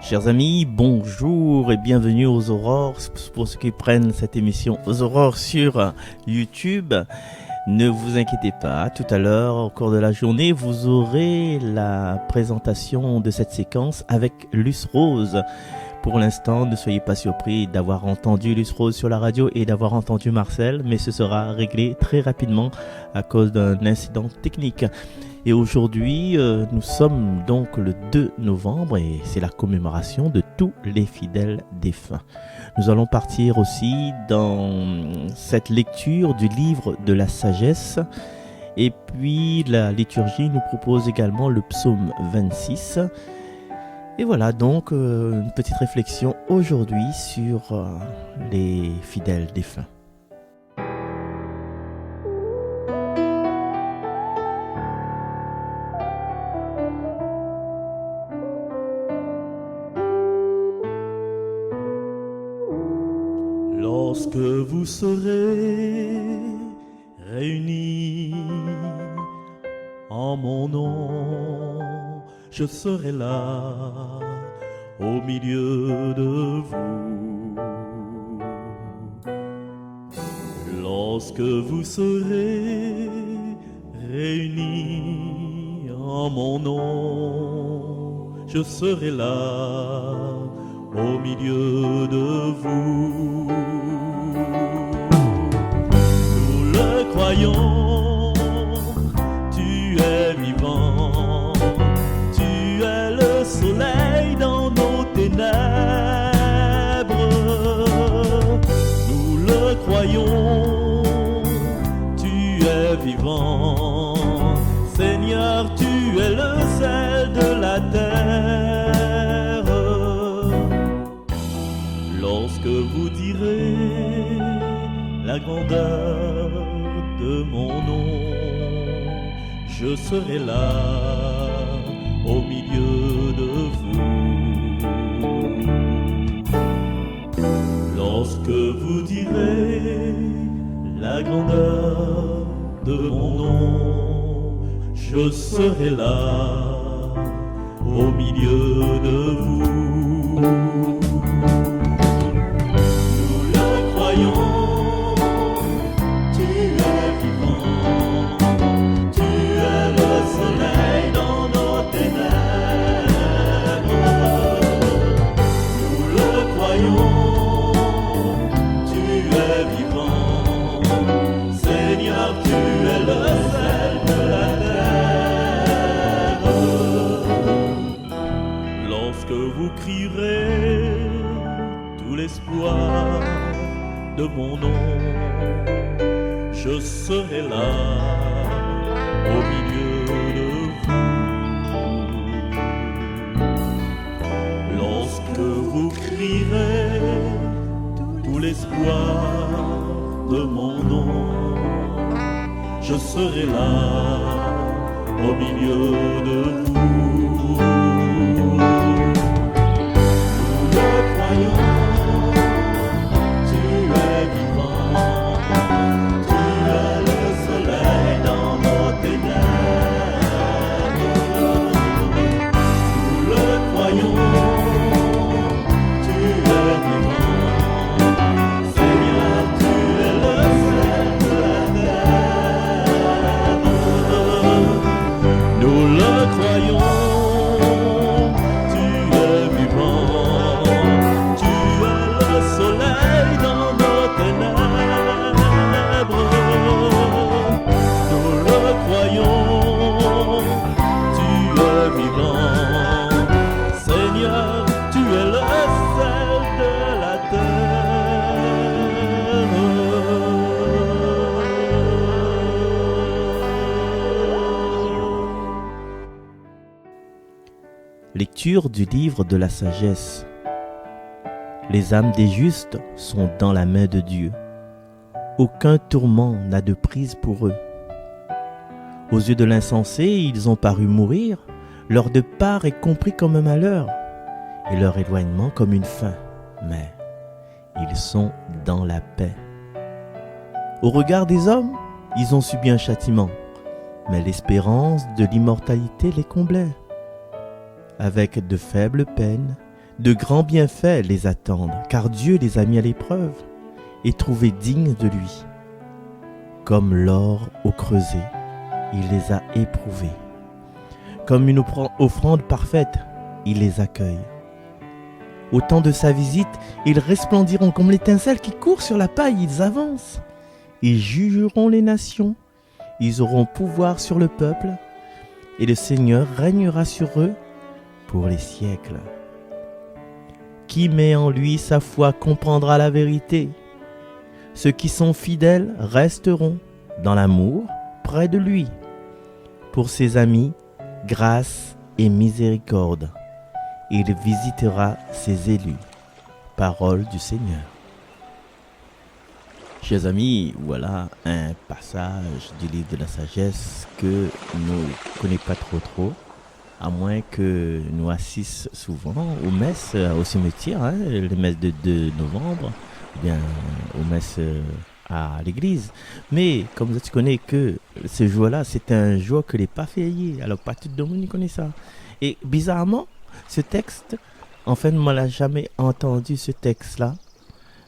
Chers amis, bonjour et bienvenue aux Aurores. Pour ceux qui prennent cette émission aux Aurores sur YouTube, ne vous inquiétez pas, tout à l'heure, au cours de la journée, vous aurez la présentation de cette séquence avec Luce Rose. Pour l'instant, ne soyez pas surpris d'avoir entendu Luce Rose sur la radio et d'avoir entendu Marcel, mais ce sera réglé très rapidement à cause d'un incident technique. Et aujourd'hui, nous sommes donc le 2 novembre et c'est la commémoration de tous les fidèles défunts. Nous allons partir aussi dans cette lecture du livre de la sagesse. Et puis la liturgie nous propose également le psaume 26. Et voilà donc une petite réflexion aujourd'hui sur les fidèles défunts. Lorsque vous serez réunis en mon nom, je serai là au milieu de vous. Lorsque vous serez réunis en mon nom, je serai là au milieu de vous. Nous le croyons, tu es vivant, tu es le soleil dans nos ténèbres. Nous le croyons, tu es vivant, Seigneur, tu es le sel de la terre. Lorsque vous direz la grandeur de mon nom, je serai là au milieu de vous. Lorsque vous direz la grandeur de mon nom, je serai là au milieu de vous. L'espoir de mon nom, je serai là au milieu de vous. Lorsque vous crierez tout l'espoir de mon nom, je serai là au milieu de vous. Nous le croyons. Lecture du livre de la sagesse. Les âmes des justes sont dans la main de Dieu. Aucun tourment n'a de prise pour eux. Aux yeux de l'insensé, ils ont paru mourir. Leur départ est compris comme un malheur et leur éloignement comme une fin. Mais ils sont dans la paix. Au regard des hommes, Ils ont subi un châtiment, mais l'espérance de l'immortalité les comblait. Avec de faibles peines, de grands bienfaits les attendent, car Dieu les a mis à l'épreuve et trouvés dignes de lui. Comme l'or au creuset, il les a éprouvés. Comme une offrande parfaite, il les accueille. Au temps de sa visite, ils resplendiront comme l'étincelle qui court sur la paille, ils avancent. Ils jugeront les nations, ils auront pouvoir sur le peuple, et le Seigneur régnera sur eux pour les siècles. Qui met en lui sa foi comprendra la vérité. Ceux qui sont fidèles resteront dans l'amour près de lui. Pour ses amis, grâce et miséricorde. Il visitera ses élus. Parole du Seigneur. Chers amis, voilà un passage du livre de la sagesse que nous ne connaissons pas trop, à moins que nous assistions souvent aux messes au cimetière, les messes de 2 novembre, ou bien aux messes à l'église. Mais comme tu connais que ce jour-là, c'est un jour que les pas fériés, alors pas tout le monde connaît ça. Et bizarrement, ce texte, en fait, moi, je n'ai jamais entendu ce texte-là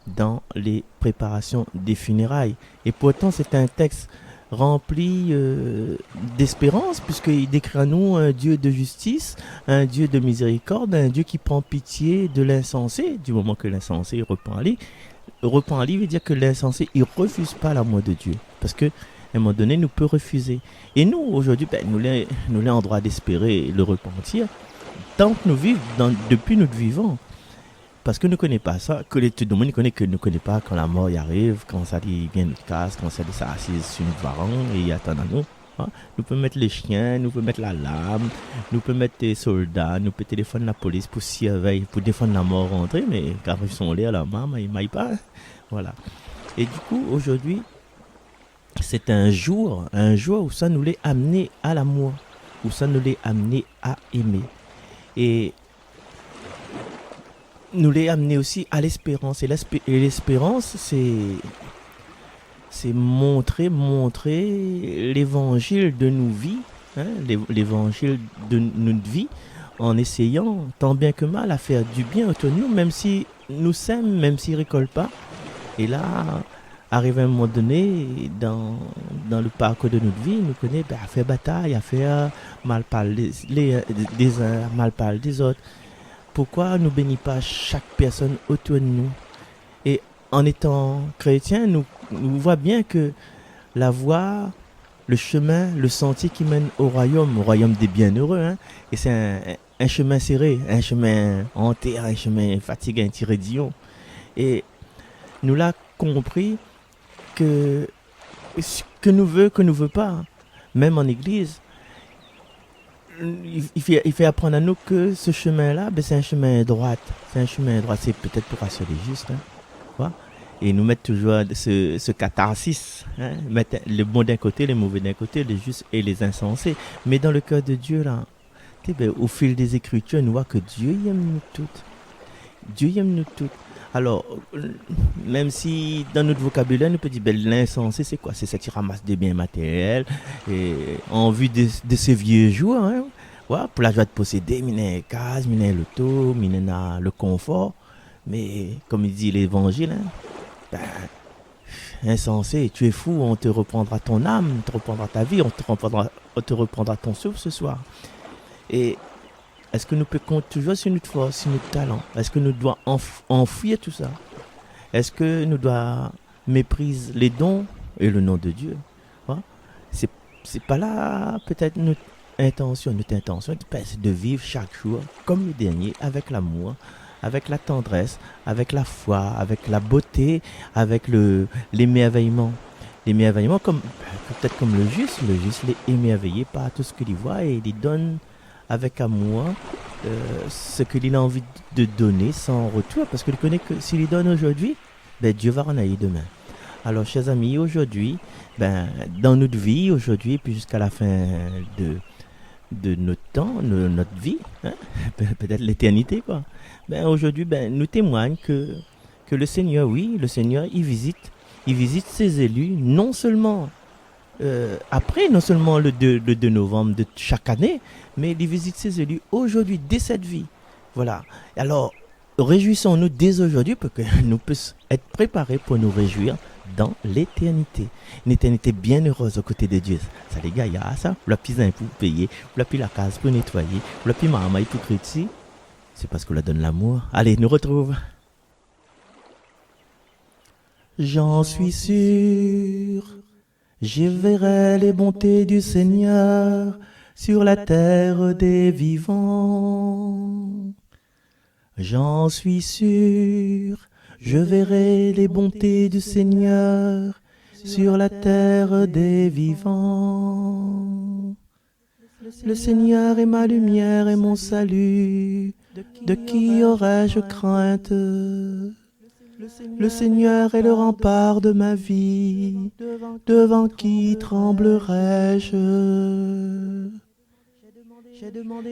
dans les préparations des funérailles. Et pourtant, c'est un texte rempli d'espérance, puisqu'il décrit à nous un Dieu de justice, un Dieu de miséricorde, un Dieu qui prend pitié de l'insensé, du moment que l'insensé reprend à lui. Reprend à lui veut dire que l'insensé, il ne refuse pas l'amour de Dieu. Parce qu'à un moment donné, nous peut refuser. Et nous, aujourd'hui, nous sommes en droit d'espérer le repentir, tant que nous vivons, depuis notre vivant. Parce que nous ne connaissons pas ça, que tout le monde connaît que nous ne connaissons pas quand la mort y arrive, quand ça vient nous casse, quand ça s'assise sur notre varan et il attend à nous. Nous pouvons mettre les chiens, nous pouvons mettre la lame, nous pouvons mettre des soldats, nous pouvons téléphoner la police pour surveiller, pour défendre la mort rentrer, mais quand ils sont là, la maman, ils ne maillent pas. Voilà. Et du coup, aujourd'hui, c'est un jour où ça nous l'a amené à l'amour, où ça nous l'a amené à aimer. Et nous l'a amené aussi à l'espérance. Et l'espérance, c'est montrer l'évangile de nos vies, l'évangile de notre vie, en essayant tant bien que mal à faire du bien autour de nous, même si nous sèmes, même s'ils ne récoltent pas. Et là, arrive un moment donné, dans le parcours de notre vie, nous connaissons à faire bataille, à faire mal parler des uns, mal parler des autres. Pourquoi ne bénit pas chaque personne autour de nous? Et en étant chrétien, nous voyons bien que la voie, le chemin, le sentier qui mène au royaume des bienheureux, et c'est un chemin serré, un chemin hanté, un chemin fatigué, un tiré d'Ion. Et nous l'avons compris que nous veut pas, même en église, il fait apprendre à nous que ce chemin-là, c'est un chemin droit. C'est un chemin droit, c'est peut-être pour rassurer les justes. Et nous mettre toujours ce catharsis, mettre le bon d'un côté, le mauvais d'un côté, les justes et les insensés. Mais dans le cœur de Dieu, là, au fil des Écritures, nous voyons que Dieu aime nous toutes. Dieu aime nous toutes. Alors, même si dans notre vocabulaire, nous peut dire, l'insensé, c'est quoi? C'est ça qui ramasse des biens matériels, et en vue de ces vieux jours, pour la joie de posséder, mine case, mine l'auto, mine le confort. Mais, comme il dit l'évangile, insensé, tu es fou, on te reprendra ton âme, on te reprendra ta vie, on te reprendra ton souffle ce soir. Et est-ce que nous pouvons compter toujours sur notre force, sur notre talent? Est-ce que nous devons enfouir tout ça? Est-ce que nous devons mépriser les dons et le nom de Dieu? C'est pas là peut-être notre intention. Notre intention, c'est de vivre chaque jour comme le dernier, avec l'amour, avec la tendresse, avec la foi, avec la beauté, avec l'émerveillement. L'émerveillement, peut-être comme le juste est émerveillé par tout ce qu'il voit et il donne avec amour ce qu'il a envie de donner sans retour, parce qu'il connaît que s'il donne aujourd'hui, Dieu va renouer demain. Alors, chers amis, aujourd'hui, dans notre vie, aujourd'hui, puis jusqu'à la fin de notre temps, notre vie, peut-être l'éternité, quoi. Aujourd'hui, nous témoigne que le Seigneur, il visite ses élus, non seulement après, non seulement le 2 novembre de chaque année, mais il visite ses élus aujourd'hui, dès cette vie. Voilà. Alors, réjouissons-nous dès aujourd'hui pour que nous puissions être préparés pour nous réjouir dans l'éternité. Une éternité bien heureuse aux côtés de Dieu. Ça, les gars, il y a ça. Le plus pour payer, le plus la case pour nettoyer, le plus maman pour critiquer. C'est parce qu'on la donne l'amour. Allez, nous retrouve. J'en suis sûr, je verrai les bontés du Seigneur sur la terre des vivants. J'en suis sûr, je verrai les bontés du Seigneur sur la terre des vivants. Le Seigneur est ma lumière et mon salut, de qui aurais-je crainte? Le Seigneur est le rempart de ma vie, devant qui tremblerais-je?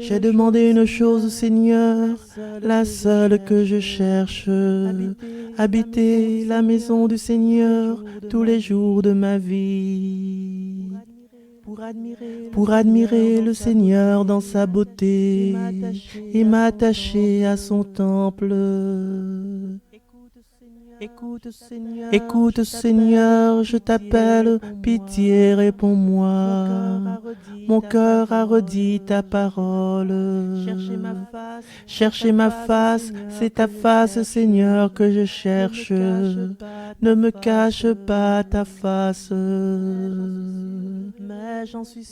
J'ai demandé une chose au Seigneur, la seule que je cherche, habiter la maison du Seigneur tous les jours de ma vie. Pour admirer le Seigneur dans sa beauté et m'attacher à son temple. Écoute Seigneur, je t'appelle, pitié, réponds-moi. Mon cœur a redit ta parole. Chercher ma face, c'est ta face Seigneur que je cherche. Ne me cache pas ta face. Mais j'en suis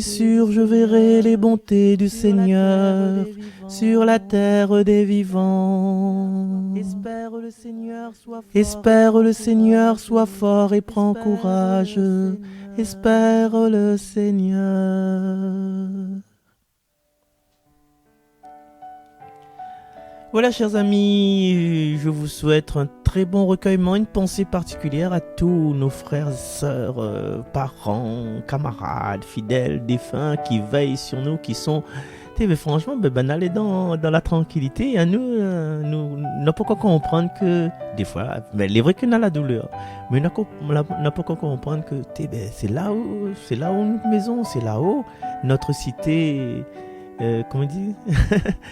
sûr, je verrai les bontés du Seigneur sur la terre des vivants. Espère le Seigneur, sois fort et prends courage. Espère le Seigneur. Voilà, chers amis, je vous souhaite un très bon recueillement, une pensée particulière à tous nos frères et sœurs, parents, camarades, fidèles, défunts qui veillent sur nous, qui sont... Mais franchement, aller dans la tranquillité, et nous n'a pas qu'à comprendre que, des fois, mais il est vrai qu'on a la douleur, mais n'a pas qu'à comprendre que c'est là où notre maison, c'est là-haut, notre cité, comment dire,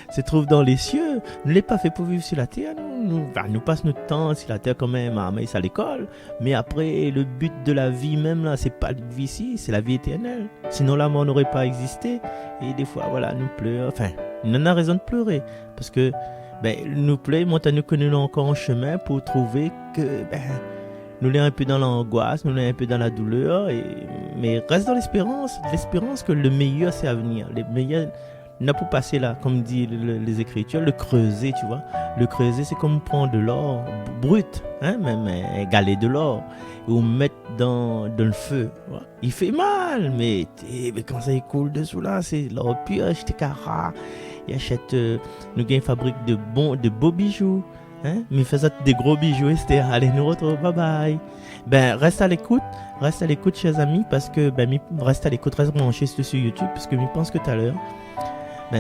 se trouve dans les cieux. Ne l'est pas fait pour vivre sur la terre, nous passons notre temps sur la terre quand même à à l'école, mais après le but de la vie même là, c'est pas la vie ici, c'est la vie éternelle. Sinon la mort n'aurait pas existé. Et des fois voilà, nous pleurons, enfin, on en a raison de pleurer parce que nous pleurons, maintenant que nous sommes encore en chemin pour trouver que nous sommes un peu dans l'angoisse, nous sommes un peu dans la douleur, mais reste dans l'espérance que le meilleur c'est à venir, le meilleur n'a pas passer là, comme dit les Écritures, le creuser, tu vois. Le creuser, c'est comme prendre de l'or brut, même égaler de l'or, et on mettre dans le feu. Voilà. Il fait mal, mais quand ça coule dessous là, c'est l'or pur, acheter cara, il achète, nous gagnons fabrique de beaux bijoux, mais faisons des gros bijoux, Esther. Allez, nous retrouvons, bye bye. Reste à l'écoute, chers amis, parce que, reste à l'écoute, reste branché sur YouTube, parce que je pense que tout à l'heure,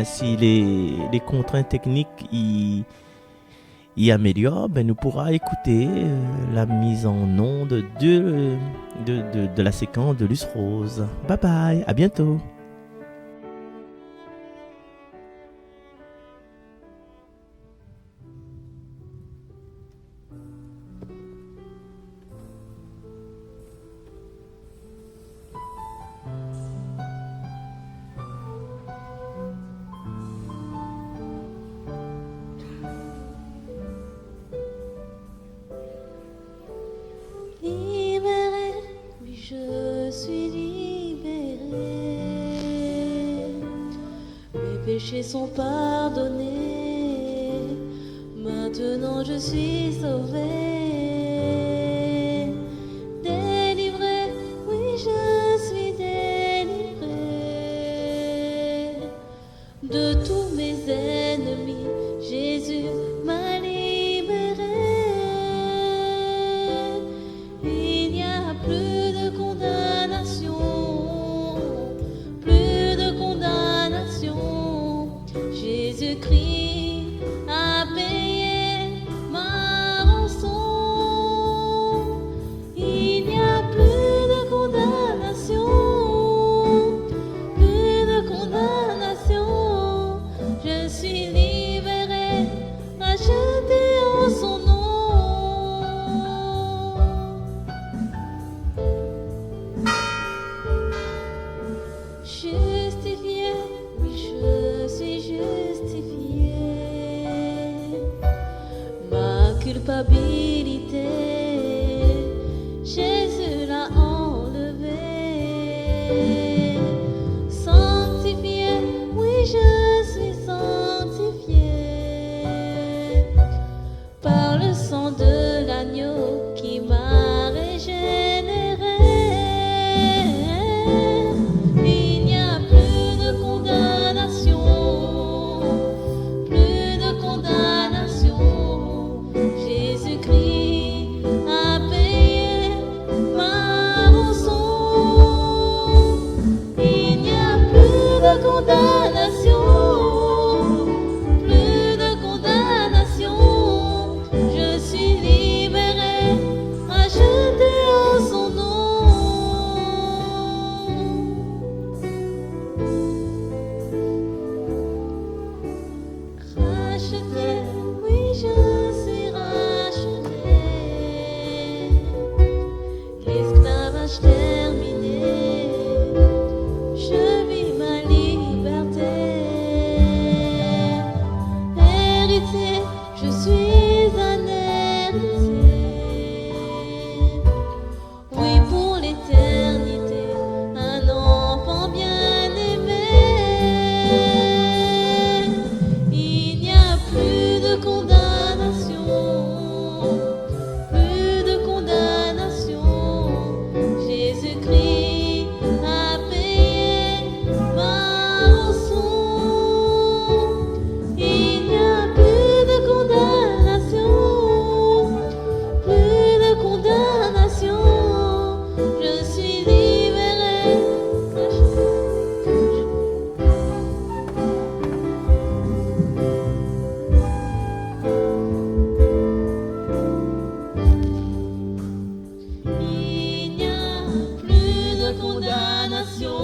si les contraintes techniques y améliorent, nous pourrons écouter la mise en onde de la séquence de Luce Rose. Bye bye, à bientôt. Sont pardonnés, maintenant je suis sauvée, délivrée, oui je suis délivrée, de tous mes ennemis, Jésus m'a libérée, il n'y a plus de condamnation, Jésus-Christ a payé ma rançon. Sanctifié, oui, je suis sanctifié par le sang de l'agneau qui m'a régénéré. Il n'y a plus de condamnation, plus de condamnation. Jésus-Christ a payé ma rançon. Il n'y a plus de condamnation, plus de condamnation. Je suis libéré, racheté en son nom. Racheté, oui, je suis racheté. L'esclavage terminé, je vis ma liberté. Héritier, je suis un héritier. Oui, pour l'éternité, un enfant bien-aimé. Il n'y a plus de condamnation, plus de condamnation. Jésus-Christ a payé ma rançon. Il n'y a plus de condamnation, plus de condamnation. Je suis libéré. Il n'y a plus de condamnation,